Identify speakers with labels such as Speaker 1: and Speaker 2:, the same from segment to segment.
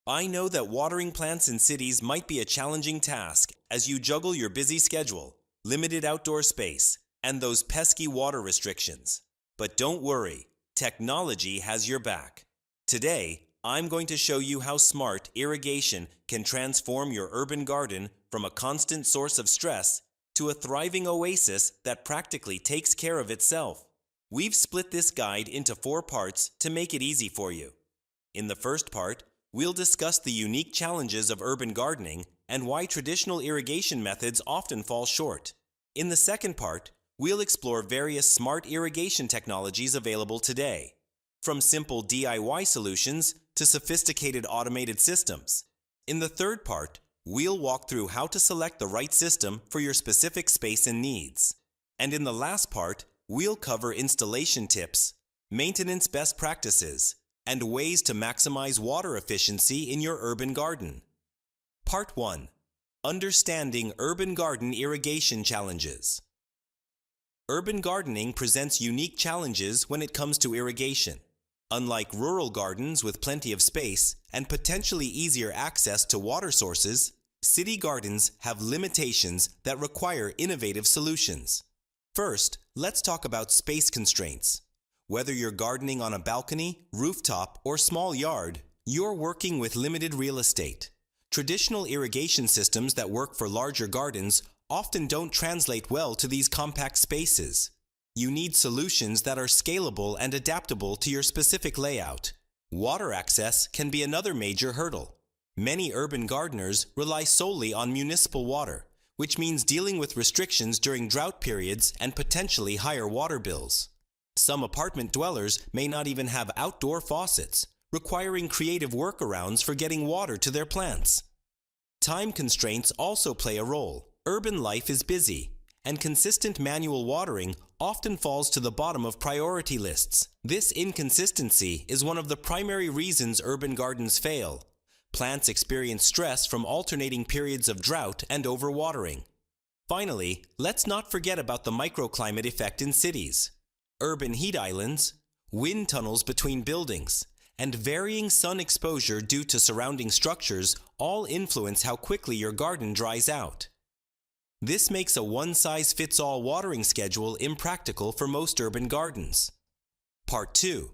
Speaker 1: I know that watering plants in cities might be a challenging task as you juggle your busy schedule, limited outdoor space, and those pesky water restrictions. But don't worry, technology has your back. Today, I'm going to show you how smart irrigation can transform your urban garden from a constant source of stress to a thriving oasis that practically takes care of itself. We've split this guide into 4 parts to make it easy for you. In the first part, we'll discuss the unique challenges of urban gardening and why traditional irrigation methods often fall short. In the second part, we'll explore various smart irrigation technologies available today, from simple DIY solutions to sophisticated automated systems. In the third part, we'll walk through how to select the right system for your specific space and needs. And in the last part, we'll cover installation tips, maintenance best practices, and ways to maximize water efficiency in your urban garden. Part 1. Understanding urban garden irrigation challenges. Urban gardening presents unique challenges when it comes to irrigation. Unlike rural gardens with plenty of space and potentially easier access to water sources, city gardens have limitations that require innovative solutions. First, let's talk about space constraints. Whether you're gardening on a balcony, rooftop, or small yard, you're working with limited real estate. Traditional irrigation systems that work for larger gardens often don't translate well to these compact spaces. You need solutions that are scalable and adaptable to your specific layout. Water access can be another major hurdle. Many urban gardeners rely solely on municipal water, which means dealing with restrictions during drought periods and potentially higher water bills. Some apartment dwellers may not even have outdoor faucets, requiring creative workarounds for getting water to their plants. Time constraints also play a role. Urban life is busy, and consistent manual watering often falls to the bottom of priority lists. This inconsistency is one of the primary reasons urban gardens fail. Plants experience stress from alternating periods of drought and overwatering. Finally, let's not forget about the microclimate effect in cities. Urban heat islands, wind tunnels between buildings, and varying sun exposure due to surrounding structures all influence how quickly your garden dries out. This makes a one-size-fits-all watering schedule impractical for most urban gardens. Part 2.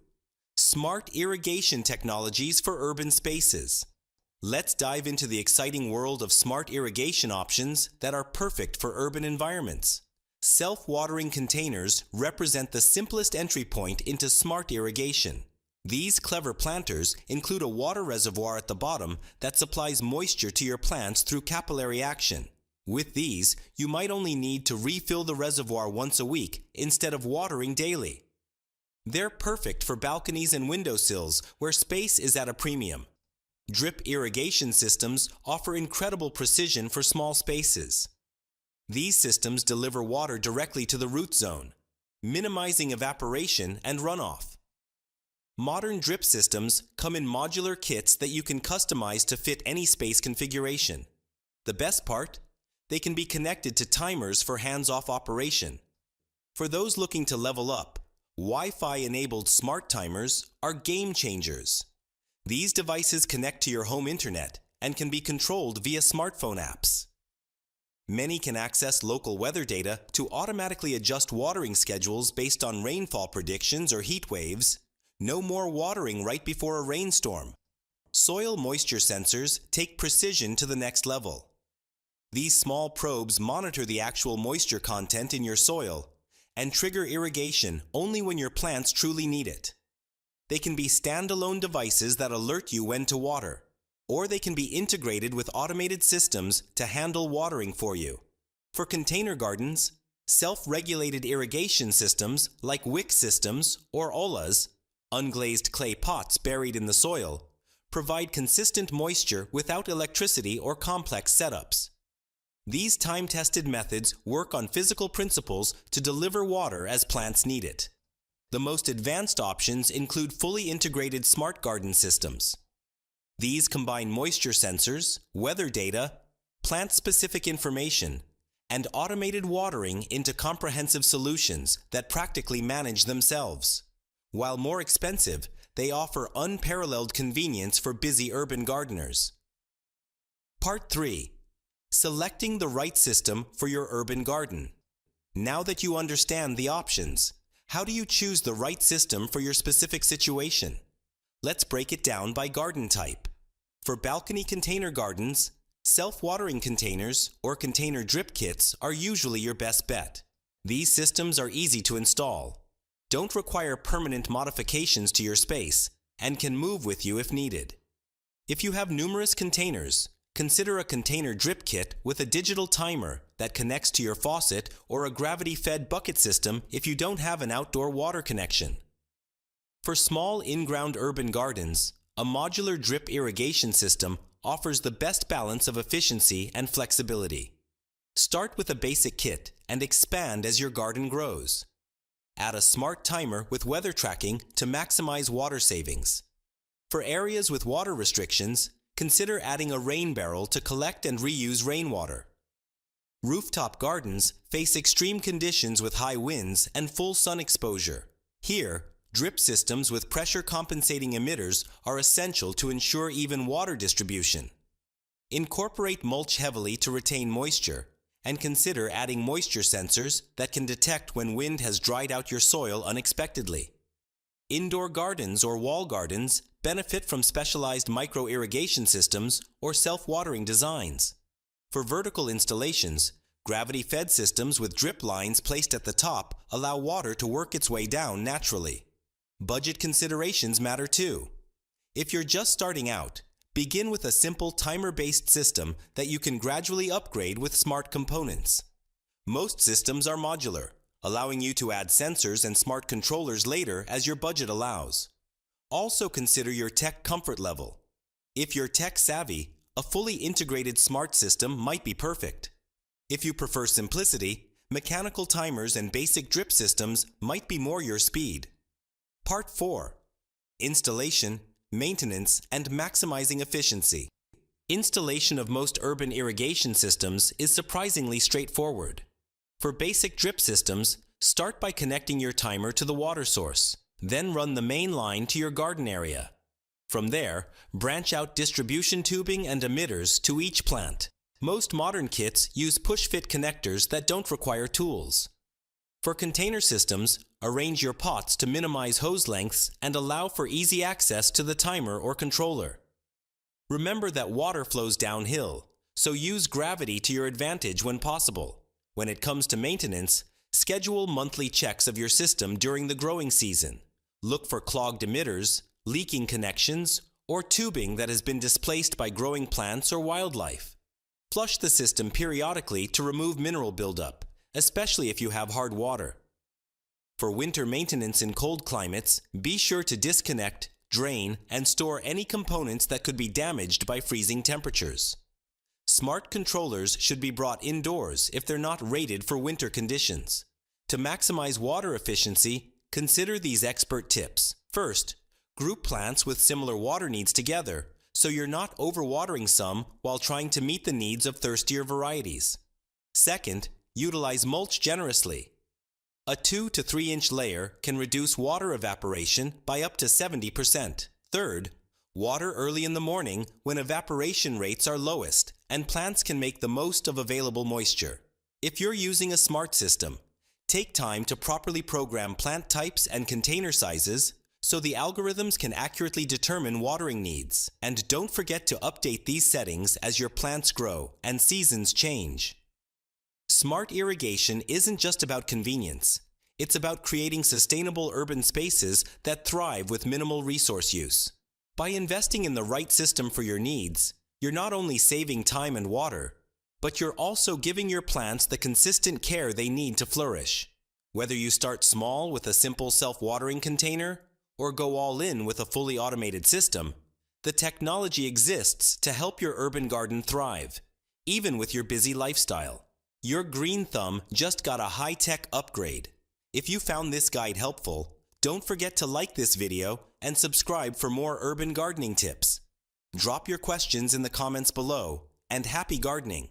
Speaker 1: Smart irrigation technologies for urban spaces. Let's dive into the exciting world of smart irrigation options that are perfect for urban environments. Self-watering containers represent the simplest entry point into smart irrigation. These clever planters include a water reservoir at the bottom that supplies moisture to your plants through capillary action. With these, you might only need to refill the reservoir once a week instead of watering daily. They're perfect for balconies and windowsills where space is at a premium. Drip irrigation systems offer incredible precision for small spaces. These systems deliver water directly to the root zone, minimizing evaporation and runoff. Modern drip systems come in modular kits that you can customize to fit any space configuration. The best part? They can be connected to timers for hands-off operation. For those looking to level up, Wi-Fi-enabled smart timers are game changers. These devices connect to your home internet and can be controlled via smartphone apps. Many can access local weather data to automatically adjust watering schedules based on rainfall predictions or heat waves. No more watering right before a rainstorm. Soil moisture sensors take precision to the next level. These small probes monitor the actual moisture content in your soil and trigger irrigation only when your plants truly need it. They can be standalone devices that alert you when to water, or they can be integrated with automated systems to handle watering for you. For container gardens, self-regulated irrigation systems like wick systems or OLAs, unglazed clay pots buried in the soil, provide consistent moisture without electricity or complex setups. These time-tested methods work on physical principles to deliver water as plants need it. The most advanced options include fully integrated smart garden systems. These combine moisture sensors, weather data, plant-specific information, and automated watering into comprehensive solutions that practically manage themselves. While more expensive, they offer unparalleled convenience for busy urban gardeners. Part 3. Selecting the right system for your urban garden. Now that you understand the options, how do you choose the right system for your specific situation? Let's break it down by garden type. For balcony container gardens, self-watering containers or container drip kits are usually your best bet. These systems are easy to install, don't require permanent modifications to your space, and can move with you if needed. If you have numerous containers, consider a container drip kit with a digital timer that connects to your faucet or a gravity-fed bucket system if you don't have an outdoor water connection. For small in-ground urban gardens, a modular drip irrigation system offers the best balance of efficiency and flexibility. Start with a basic kit and expand as your garden grows. Add a smart timer with weather tracking to maximize water savings. For areas with water restrictions, consider adding a rain barrel to collect and reuse rainwater. Rooftop gardens face extreme conditions with high winds and full sun exposure. Here, drip systems with pressure-compensating emitters are essential to ensure even water distribution. Incorporate mulch heavily to retain moisture, and consider adding moisture sensors that can detect when wind has dried out your soil unexpectedly. Indoor gardens or wall gardens benefit from specialized micro-irrigation systems or self-watering designs. For vertical installations, gravity-fed systems with drip lines placed at the top allow water to work its way down naturally. Budget considerations matter too. If you're just starting out, begin with a simple timer-based system that you can gradually upgrade with smart components. Most systems are modular, allowing you to add sensors and smart controllers later as your budget allows. Also consider your tech comfort level. If you're tech-savvy, a fully integrated smart system might be perfect. If you prefer simplicity, mechanical timers and basic drip systems might be more your speed. Part 4. Installation, maintenance, and maximizing efficiency. Installation of most urban irrigation systems is surprisingly straightforward. For basic drip systems, start by connecting your timer to the water source, then run the main line to your garden area. From there, branch out distribution tubing and emitters to each plant. Most modern kits use push-fit connectors that don't require tools. For container systems, arrange your pots to minimize hose lengths and allow for easy access to the timer or controller. Remember that water flows downhill, so use gravity to your advantage when possible. When it comes to maintenance, schedule monthly checks of your system during the growing season. Look for clogged emitters, leaking connections, or tubing that has been displaced by growing plants or wildlife. Flush the system periodically to remove mineral buildup, especially if you have hard water. For winter maintenance in cold climates, be sure to disconnect, drain, and store any components that could be damaged by freezing temperatures. Smart controllers should be brought indoors if they're not rated for winter conditions. To maximize water efficiency, consider these expert tips. First, group plants with similar water needs together, so you're not overwatering some while trying to meet the needs of thirstier varieties. Second, utilize mulch generously. A 2 to 3 inch layer can reduce water evaporation by up to 70%. Third, water early in the morning when evaporation rates are lowest and plants can make the most of available moisture. If you're using a smart system, take time to properly program plant types and container sizes so the algorithms can accurately determine watering needs. And don't forget to update these settings as your plants grow and seasons change. Smart irrigation isn't just about convenience. It's about creating sustainable urban spaces that thrive with minimal resource use. By investing in the right system for your needs, you're not only saving time and water, but you're also giving your plants the consistent care they need to flourish. Whether you start small with a simple self-watering container or go all in with a fully automated system, the technology exists to help your urban garden thrive, even with your busy lifestyle. Your green thumb just got a high-tech upgrade. If you found this guide helpful, don't forget to like this video and subscribe for more urban gardening tips. Drop your questions in the comments below, and happy gardening!